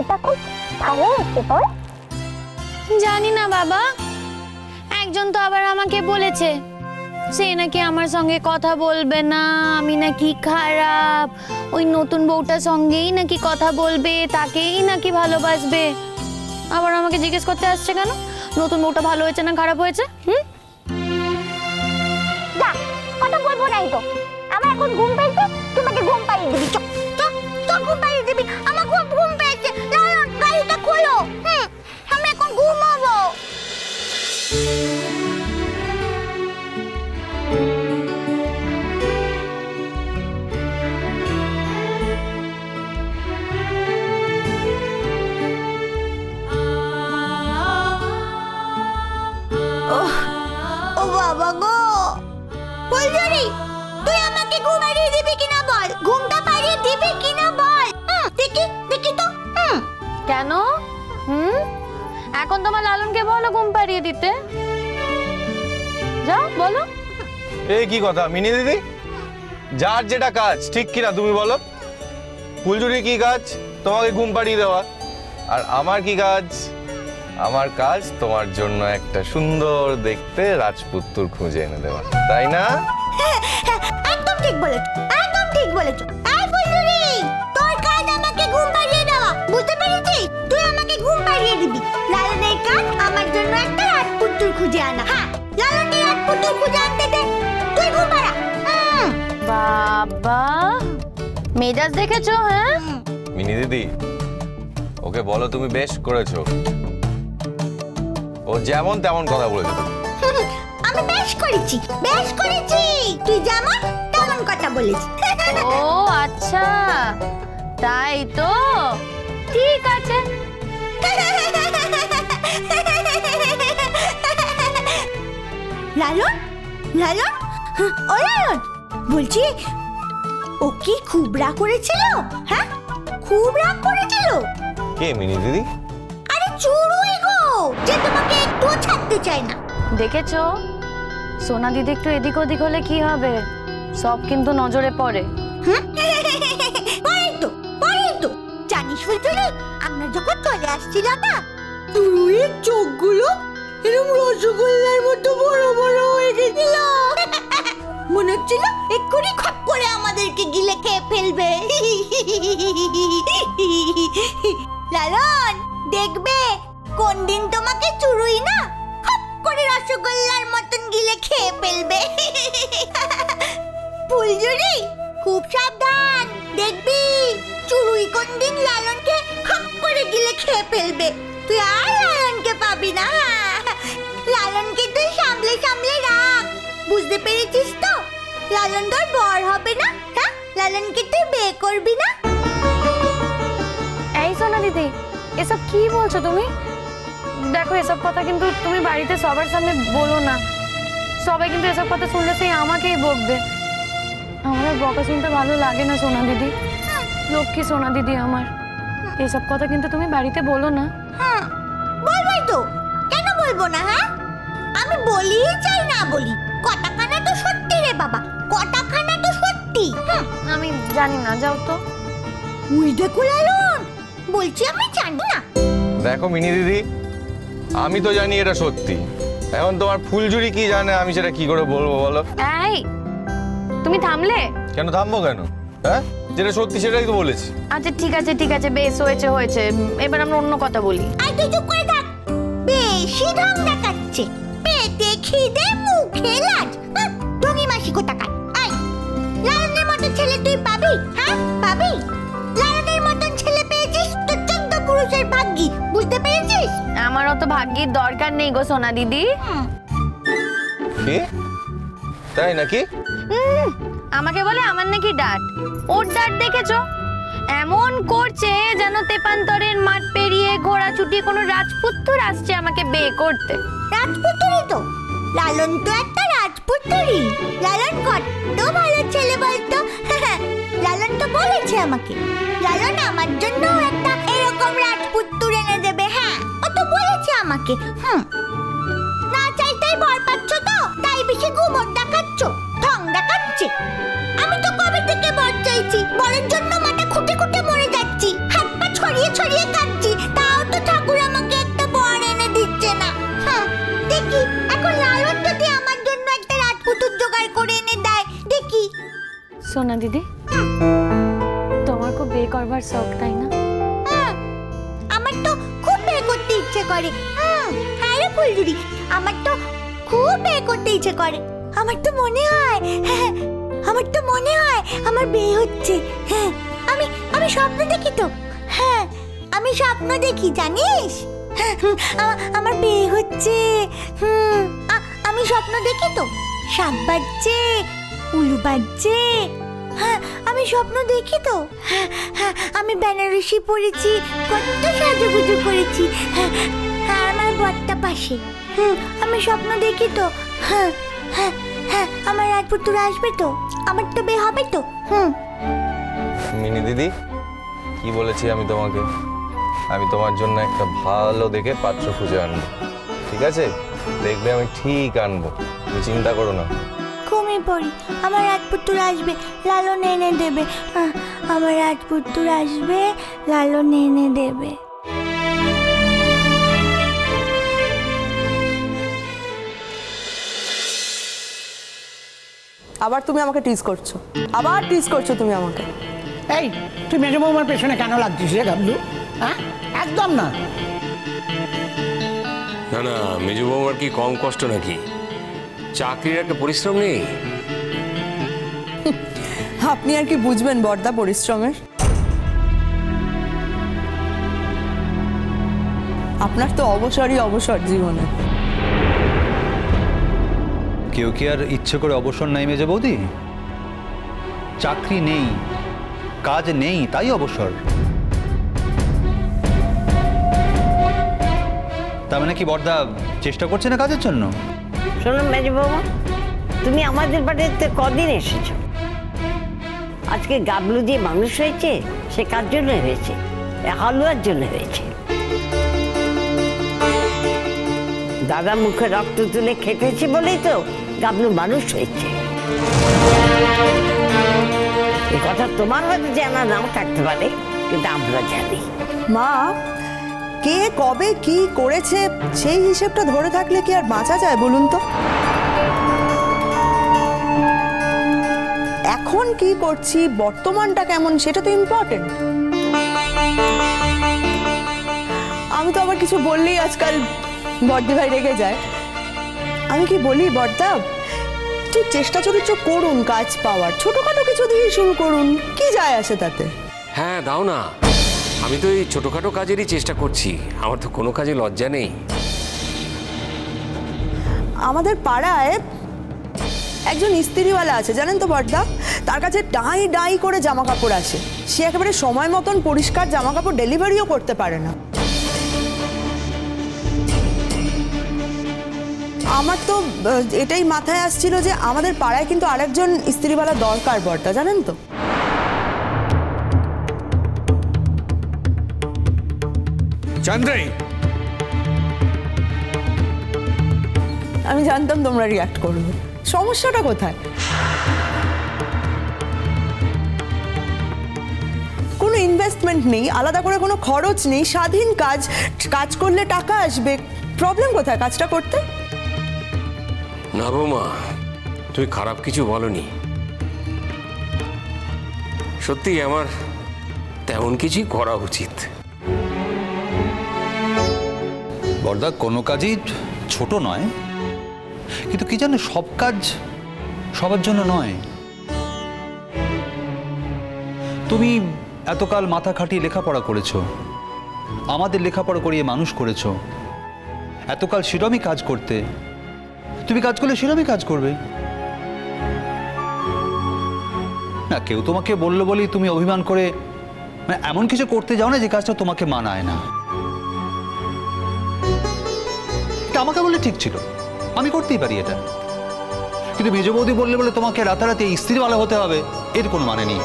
মেয়েটা খুব ভালো হচ্ছে বল। জানি না বাবা, একজন তো আবার আমাকে বলেছে সে নাকি আমার সঙ্গে কথা বলবে না, আমি নাকি খারাপ, ওই নতুন বউটার সঙ্গেই নাকি কথা বলবে, তাকেই নাকি ভালোবাসবে। আবার আমাকে জিজ্ঞেস করতে আসছে কেন নতুন বউটা ভালো হয়েছে না খারাপ হয়েছে। যা, কথা বলবো নাই তো। আমার এখন ঘুম পেয়েছে, তোমাকে ঘুম পাড়িয়ে দিবি। তো ঘুম পাড়িয়ে দিবি, আমার খুব ঘুম পেয়েছে। লালন, গাড়িটা খোলো। আমি এখন ঘুমাবো। ও বাবা গো, ফুলঝুরি, তুই আমাকে ঘুম পাড়িয়ে দিবি কিনা বল। ঘুমটা পাড়িয়ে দিবি কিনা বল। দেখি দেখি তো। কেন? এখন তোমার লালনকে বলো ঘুম পাড়িয়ে দিতে। যাও বলো। এই কি কথা মিনি দিদি, যার যেটা কাজ ঠিক কিনা তুমি বলো। ফুলঝুরি কি কাজ? তোমাকে ঘুম পাড়িয়ে দেওয়া। আর আমার কি কাজ? আমার কাজ তোমার জন্য একটা সুন্দর দেখতে রাজপুত্র খুঁজে এনে দেওয়া, তাই না? একদম ঠিক বলেছো, একদম ঠিক বলেছো। এই ফুলঝুরি, তোর কাজ আমাকে ঘুম পাড়িয়ে দেওয়া, বুঝতে পেরেছিস? তুই আমাকে ঘুম পাড়িয়ে দিবি। লালনের কাজ আমার জন্য একটা রাজপুত্র খুঁজে আনা। হ্যাঁ, লালনকে রাজপুত্র খুঁজে আনতে দে, তুই ঘুম পাড়া। বাবা, মেজাজ দেখেছো? হ্যাঁ মিনি দিদি, ওকে বলো তুমি বেশ করেছো, ও যেমন তেমন কথা বলেছো তুমি। আমি বেশ করেছি, বেশ করেছি। তুই যেমন তেমন কথা বলেছিস। ও আচ্ছা, তাই তো, ঠিক আছে। লালন, লালন, ও লালন, বলছি ও কি খুব রাগ করেছিল? হ্যাঁ, খুব রাগ করেছিল। কে মিনি দিদি? আরে চুরুই গো, যে তোমাকে একটু ছাড়তে চায় না। দেখেছো, সোনা দিদি একটু এদিক ওদিক হলে কি হবে, সব কিন্তু নজরে পড়ে। পরে তো জানিস ফুলঝুরি, আমরা যখন চলে আসছিলাম না, চুরুইয়ের চোখগুলো এরকম রসগোল্লার মতো বড় বড় হয়ে গেছিল। মনে হচ্ছিল এক্ষুনি খপ করে আমাদেরকে গিলে খেয়ে ফেলবে। লালন, দেখবে কোন দিন তোমাকে চুরুই না খপ করে রসগোল্লার মতন গিলে খেয়ে ফেলবে। ফুলঝুরি, খুব সাবধান, দেখবি চুরুই কোন দিন লালনকে খপ করে গিলে খেয়ে ফেলবে। তুই আর লালনকে পাবি না। লালনকে তুই সামলে সামলে রাখ, বুঝতে পেরেছিস তো? লালন তোর বর হবে না। হ্যাঁ, লালনকে তুই বিয়ে করবি না। এই সোনা দিদি, এসব কি বলছো তুমি? দেখো, এসব কথা কিন্তু তুমি বাড়িতে সবার সামনে বলো না। সবাই কিন্তু এসব কথা শুনলে সেই আমাকেই বকবে। আমার বকা শুনতে ভালো লাগে না সোনা দিদি, লক্ষ্মী সোনা দিদি আমার। এসব কথা কিন্তু তুমি বাড়িতে বলো না। হ্যাঁ, বলবই তো, কেন বলবো না? হ্যাঁ, আমি বলি চাই না বলি, কটাখানা তো সত্যি রে বাবা, কটাখানা তো সত্যি। আমি জানি না, যাও তো। ওই দেখো লালন, বলছি আমি জানি না। দেখো মিনি দিদি, আমি তো জানি এটা সত্যি, এখন তোমার ফুলঝুরি কি জানে আমি সেটা কি করে বলবো বলো? এই, তুমি থামলে? কেন থামবো কেন? হ্যাঁ, যেটা সত্যি সেটাই তো বলেছি। আচ্ছা ঠিক আছে ঠিক আছে, বেশ হয়েছে হয়েছে, এবার আমরা অন্য কথা বলি। আই তুই চুপ করে থাক, বেশি ঢং দেখাচ্ছে। পেটে খিদে, মুখে লাজ, ঢঙি মাসি কোথাকার। আই, লালনের মতো ছেলে তুই পাবি? হ্যাঁ, পাবি? লালনের মতন ছেলে পেয়েছিস তো 14 পুরুষের ভাগ্যি, বুঝতে পেরেছিস? আমার অত ভাগ্যের দরকার নেই গো সোনা দিদি। কি তাই নাকি? আমাকে বলে আমার নাকি ডাট, ওর ডাট দেখেছো? এমন করছে যেন তেপান্তরের মাঠ পেরিয়ে ঘোড়া ছুটিয়ে কোনো রাজপুত্র আসছে আমাকে বিয়ে করতে। রাজপুত্রই তো, লালন তো একটা রাজপুত্রই। লালন কত ভালো ছেলে বলতো। লালন তো বলেছে আমাকে, লালন আমার জন্য একটা এরকম রাজপুত্র এনে দেবে। হ্যাঁ, ও তো বলেছে আমাকে। না চাইতেই ভর পাচ্ছ তো, তাই বেশি ঘুমোর দেখাচ্ছ, ঢং দেখাচ্ছে। আমি তো কবে থেকে বর চাইছি, বরের জন্য মাথা খুঁটে খুঁটে মরে যাচ্ছি, হাত পা ছড়িয়ে ছড়িয়ে কাঁদছি। সোনা দিদি, তোমার খুব বিয়ে করবার শখ, তাই না? আমার তো খুব বিয়ে করতে ইচ্ছে করে। হ্যাঁ রে ফুলঝুরি, আমার তো খুব বিয়ে করতে ইচ্ছে করে। আমার তো মনে হয় আমার বিয়ে হচ্ছে। হ্যাঁ, আমি স্বপ্ন দেখি তো। হ্যাঁ, আমি স্বপ্ন দেখি, জানিস? আমার বিয়ে হচ্ছে। আমি স্বপ্ন দেখি তো, শাক বাজছে, উলু বাজছে। হ্যাঁ, আমি স্বপ্ন দেখি তো। হ্যাঁ, আমি বেনারসি পরেছি, কত সাজুগুজু করেছি। হ্যাঁ, আমার বরটা পাশে। আমি স্বপ্ন দেখি তো। হ্যাঁ, আমার রাজপুত্র আসবে তো, আমার তো বিয়ে হবে তো। মিনি দিদি, কি বলেছি আমি তোমাকে? আমি তোমার জন্য একটা ভালো দেখে পাত্র খুঁজে আনবো, ঠিক আছে? দেখবে আমি ঠিক আনবো, তুমি চিন্তা করো না। ঘুমিয়ে পড়ি, আমার রাজপুত্র আসবে, লালন এনে দেবে। আমার রাজপুত্র আসবে, লালন এনে দেবে। আবার তুমি আমাকে টিজ করছো, তুমি আমাকে। এই, তুই মেজো বৌমার পেছনে কেন লাগছিস রে গাবলু? হ্যাঁ, একদম না। না না, মেজো বৌমার কি কম কষ্ট নাকি? চাকরির একটা পরিশ্রম নেই? আপনি আর কি বুঝবেন বড়দা পরিশ্রমের? আপনার তো অবসরই অবসর জীবনে। কেউ কি আর ইচ্ছে করে অবসর নাই মেজে বৌদি? চাকরি নেই, কাজ নেই, তাই অবসর। তার মানে কি বড়দা চেষ্টা করছে না কাজের জন্য? শোনো মেজো বৌমা, তুমি আমাদের বাড়িতে কদিন এসেছো? আজকে গাবলু যে মানুষ হয়েছে সে কার জন্য হয়েছে? হালুয়ার জন্য হয়েছে। দাদা মুখে রক্ত তুলে খেটেছে বলেই তো গাবলু মানুষ হয়েছে। এ কথা তোমার হয়তো জানা নাও থাকতে পারে, কিন্তু আমরা জানি। মা, কে কবে কি করেছে সেই হিসেবটা ধরে থাকলে কি আর বাঁচা যায় বলুন তো? এখন কি করছি, বর্তমানটা কেমন, সেটা তো ইম্পর্টেন্ট। আমি তো আবার কিছু বললেই আজকাল বড়দি ভাই রেগে যায়। আমি কি বলি, বড়দা একটু চেষ্টা চরিত্র করুন কাজ পাওয়ার, ছোটখাটো কিছু দিয়ে শুরু করুন, কি যায় আসে তাতে? হ্যাঁ দাও না, আমি তো এই ছোটখাটো কাজেরই চেষ্টা করছি, আমার তো কোনো কাজে লজ্জা নেই। আমাদের পাড়ায় একজন ইস্ত্রিওয়ালা আছে, জানেন তো বড়দা? তার কাছে ডাই ডাই করে জামা কাপড় আসে, সে একেবারে সময় মতন পরিষ্কার জামা কাপড় ডেলিভারিও করতে পারে না। আমার তো এটাই মাথায় আসছিল যে আমাদের পাড়ায় কিন্তু আরেকজন ইস্ত্রিওয়ালা দরকার বড়দা, জানেন তো? চন্দ্রাই, আমি জানতাম তোমরা রিয়াক্ট করবে। সমস্যাটা কোথায়? কোনো ইনভেস্টমেন্ট নেই, আলাদা করে কোনো খরচ নেই, স্বাধীন কাজ করলে টাকা আসবে। প্রবলেম কোথায় কাজটা করতে? না বৌমা, তুমি খারাপ কিছু বলনি। সত্যি আমার তেমন কিছুই করা উচিত। বড়দা কোনো কাজই ছোট নয়, কিন্তু কি জানো, সব কাজ সবার জন্য নয়। তুমি এতকাল মাথা খাটিয়ে লেখাপড়া করেছো, আমাদের লেখাপড়া করিয়ে মানুষ করেছো। এতকাল শিরমই কাজ করতে, তুমি কাজ করলে শিরমই কাজ করবে না। কেউ তোমাকে বললো বলেই তুমি অভিমান করে মানে এমন কিছু করতে যাও না যে কাজটা তোমাকে মানায় না। এটা আমাকে বললে ঠিক ছিল, আমি করতেই পারি এটা, কিন্তু মেজ বৌদি বললে বলে তোমাকে রাতারাতি ইস্ত্রিওয়ালা হতে হবে, এর কোনো মানে নেই।